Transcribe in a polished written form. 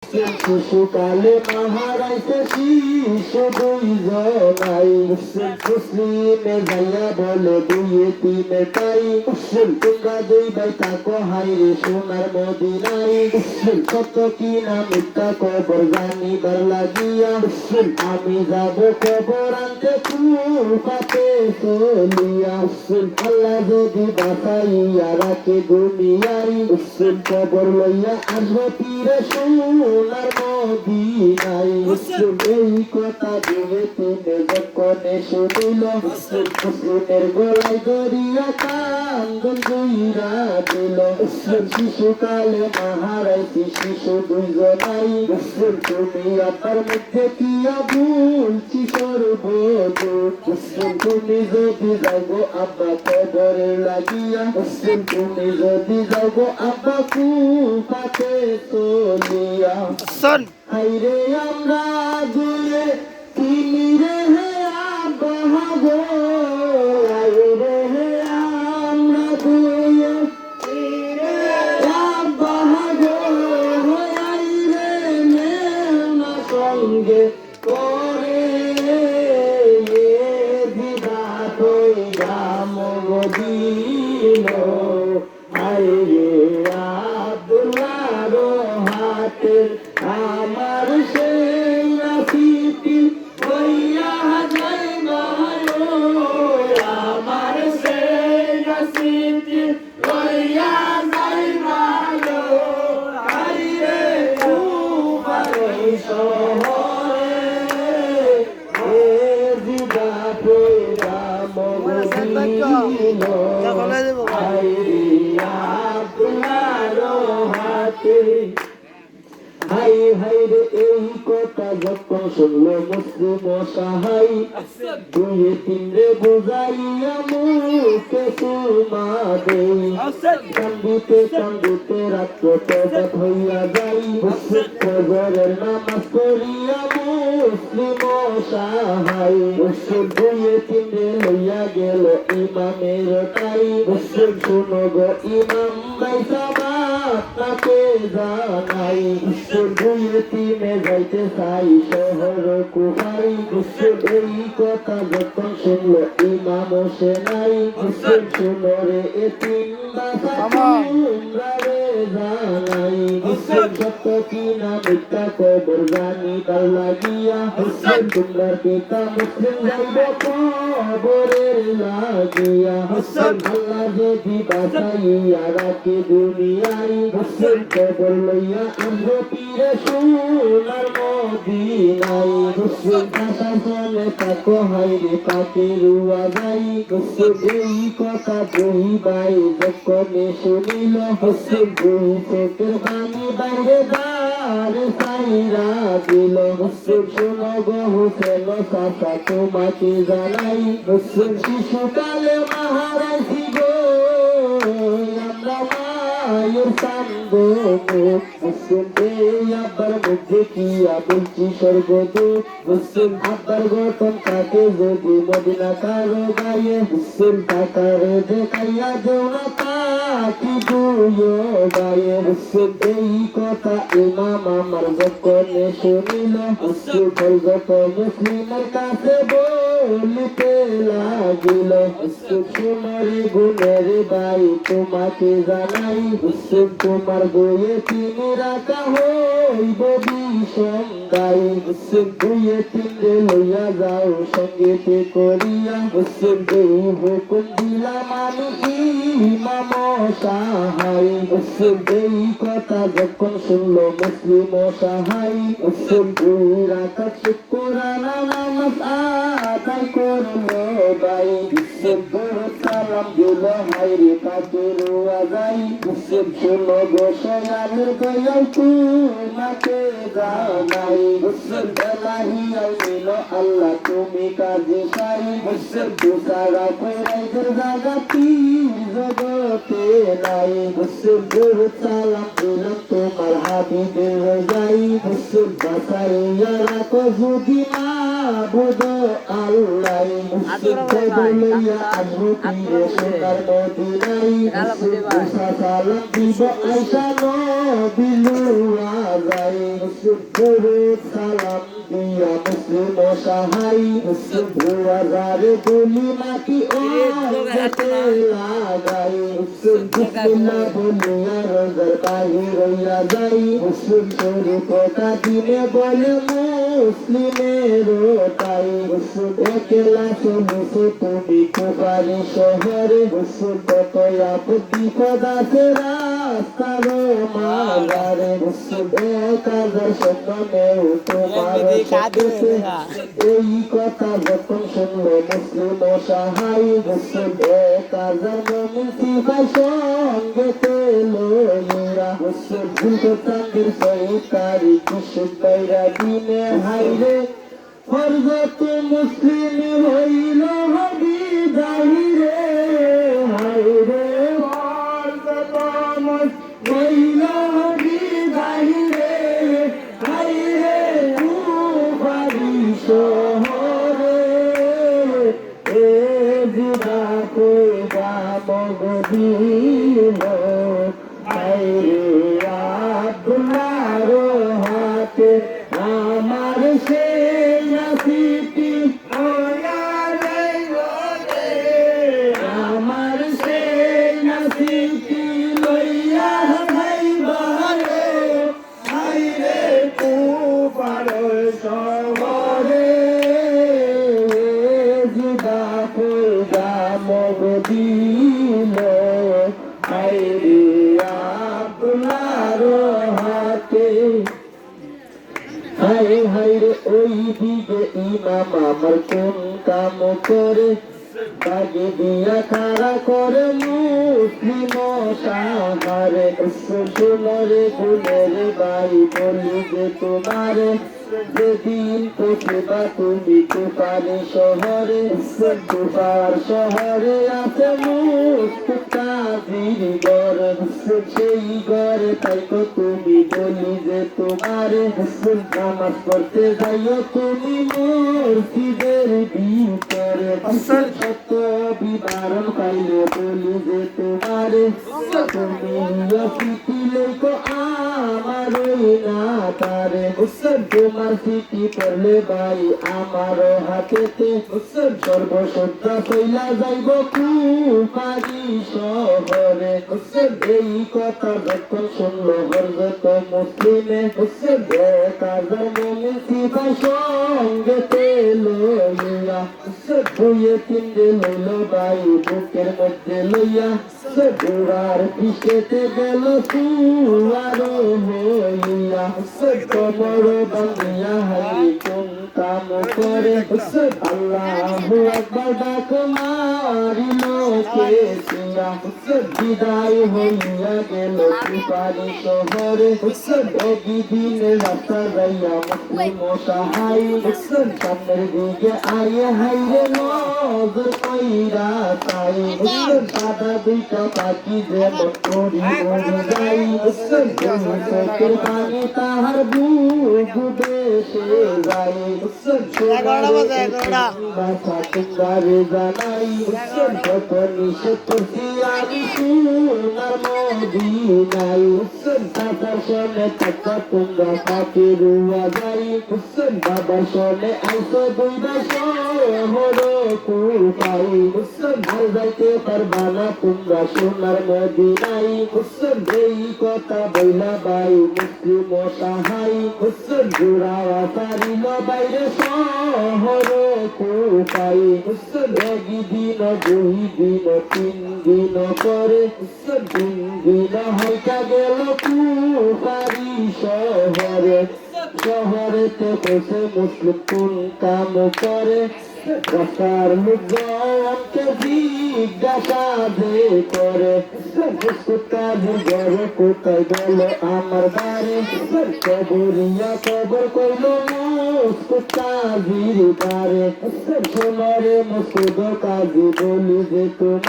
শিশুকালে মাহারাইতে শিশু দুইজনাই মুসলিমে যাইয়া বলে দুই তিনে তাই তোমরা দুই ভাই থাকো হাইরে সোনার মদিনাই সত্য কি না মিথ্যা খবর জানিবার লাগিয়া আমি যাব খবর আনতে কুফাতে চলিয়া আল্লাহ যদি বাঁচাইয়া রাখে দুনিয়াই খবর লইয়া আসবো তীরে সোনার মদিনাই এই কথা ভেবে তুমি যখন শুনিল মুসলিমের গলায় দরিয়া কান্দন জুইরা দিল শিশুকালে মাহারাইছি শিশু দুইজনাই তুমি আপনার মধ্যে কি ভুলছি সর্বদূর তুমি যদি যাবো আব্বা খবরের লাগিয়া তুমি যদি যাবো আব্বা কুফাতে চলিয়া আইরে আমরা দুলে তিনি রে আব্বা গো আইরে আমরা দুলে আব্বা গো আইরে মেনা সঙ্গে করে দিদা তৈরা মগদিন আইরে আব্দুল্লাহর হাতে আমার সেই নাসিবি হইয়া যায় ভালো আমার সেই নাসিবি হইয়া যায় ভালো আইরে কুফার শহরে এ দিদা তৈরা মগদিন আইরে আব্দুল্লাহর হাতে হাই হাই রে এই কথা যখন শুনলো মুসলিম সাহাই দুই তিন রে বুঝাইয়া মুখে সুমা দেই কান্দিতে কান্দিতে রাত্র তবাত হইয়া যাই ফজরের নামাজ পড়িয়া মুসলিম সাহাই দুই তিন রে লইয়া গেল ইমামের তাই শুনো গো ইমাম ভাই সাবাত তাকে জানাই দুইতিমে যাইতে চাই শহর কুফাই এই কথা যখন শুনলো ইমাম সেনাই শুনো রে এতিম বাসা তোমরা রে জানাই সত্য কি না মিথ্যা খবর জানিবার লাগিয়া তোমরা পিতা মুসলিম যাইব খবরের লাগিয়া আল্লাহ যদি বাঁচাইয়া রাখে দুনিয়ায় খবর লইয়া আমরা পীরে সোনার মদিনাই ভাষা চলে তাকো হাইরে পাকে রুয়া যাই এই কথা বহিবাই যখন শুনিল দুই চোখের পানি বাইরে দ্বার সাইরা দিল শোনো গো হুসেন চাচা তোমাকে জানাই শিশুকালে মাহারাইছি গো আমরা মায়ের সান্দ আব্বার মধ্যে কি বলছি স্বর্গদূত আব্বার গঠন তাকে যদি মদিনা কারো গায়ে টাকার দেখাইয়া দেও না তাকি দুয়ো গায়ে এই কথা ইমাম আমার যখন শুনিল যত মুসলিমের কাছে বলিতে লাগিল তোমারি গুণের বাই তোমাকে জানাই তোমার বইয়ে তিনি রাখা হইব বিষম গাই দুইয়ে তিনরে লইয়া যাও সঙ্গীতে করিয়া এই হুকুম দিলাম আমি ইমাম সাহাই এই কথা যখন শুনলো মুসলিম সাহাই দুই রাকাত শুকরানা নামাজ আদায় করলো ভাই সালাম দিল হাইরে কাকে রোয়া যাই শোনো গো সয়ালের দয়াল তোমাকে জানাই এলাহি আইল আল্লাহ তুমি কাজে চাই দুসারা কইরাইদের জাগাতি জগতে নাই সালাম দিলাম তোমার হাবিবের যাই বাসাইয়া রাখো যদি মাবুদ আল্লাহ মুসলিম বলিয়া আসবো ফিরে সোনার মদিনায় সালাম দিব আয়সা নবিলুয়া যায় মুসলিম সালাম দিয়া মুসলিম সাহাই মুসলিম ভুয়ারে বলি মাটি ও যেতে লাগাই মুসলিম বিসমিল্লাহ বলিয়া রোজার বাহির হইয়া যাই মুসলিম শরীফটা দিনে বলে মুসলিমের তাই মুসলিম একলা চলেছে তুমি কুপারি শহরে মুসলিম কত আপত্তি পদাসে রাস্তার মাজারে মুসলিম এক হাজার সন্তানেও তোমার সাথে এই কথা যখন শুনলো মুসলিম সাহাই মুসলিম এক হাজার মুসিফাই সঙ্গে পেলো মেয়েরা মুসলিম ভুলতো চাঁদের সহিতারি কুসুম বাইরা দিনে হাইরে ফরজত মুসলিম হইল হবি দাহিরে হাইরে ফরজত হইল হবি দাহিরে হাইরে কুফারি শহরে এ জিবা কইবা মগদিল হাইরে আব্দুল্লাহর হাতে আমার সেই নাসিবটি হইয়া যাইব রে আমার সেই নাসিবটি লইয়া যাইব রে হাইরে কুফার শহরে জিদা কইবা মগদিল হাইরে আব্দুল্লাহর হাতে হায় হায়রে ওই দিকে ইমাম আমার কোন কাম করে বাগে দিয়া খাড়া করে মুসলিম সাহারে শুনরে গুণের বাই বলি যে তোমারে যেদিন পৌঁছবা তুমি কুপারি শহরে কুপার শহরে আছে মুস্তাজির ঘর সেই ঘরে তাইতো তুমি বলি যে তোমারে নামাজ পড়তে যাইও তুমি মসজিদের ভিতরে সত্য বিবরণ পাইলে বলি যে তোমারে তুমি চিঠি লেখো আমার না তারে তোমার চিঠি পড়লে ভাই আমার হাতেতে সর্বশ্রদ্ধা চইলা যাইব কুপারি শহরে এই কথা যখন শুনলো হযরত মুসলিমে কাজার মনে সিপাই সঙ্গে পেলো লইয়া বইয়ে তিনটে লইল ভাই বুকের মধ্যে লইয়া বুড়ার পিছেতে গেল সুয়ার হইয়া কমর বাংলা হাই কোন কাম করে আল্লাহু আকবার ডাক মারিল কেসিয়া বিদায় হইয়া গেল কুপারি শহরে একদিন রাস্তা যাইয়া মুসলিম সাহাই সামনের দিকে আয়ে হাইরে নজর কইরা তাই সাদা দুইটা পাখি যেমন করি উড়ে যাই চোখের পানি তাহার বুক দেশে যাই তোমরারে জানাই যত নিষেধ করছি আমি সোনার মদিনায় দাদার সনে থাকা তোমরা পাখি রুয়া যাই বাবার সনে আইসো দুই শহর কুপাই আর যাইতে পারবা না তোমরা সোনার মদিনায় এই কথা বইলা বাই মুসলিম সাহাই জোড়াওয়া পারিল বাইরে শহর কুপাই একদিন দুই দিন তিন দিন করে তিন দিন হইতা গেল কুপারি শহরে শহরেতে বসে মুসলিম কোন কাম করে রাস্তার লোকজনকে জিজ্ঞাসা করে কোথায় ঘর কোথায় গেল আমার বাড়ি কবরিয়া কবর কইল মুস্তাজির বারে সোনারে মুসুদ কাজী বলি যে তোমার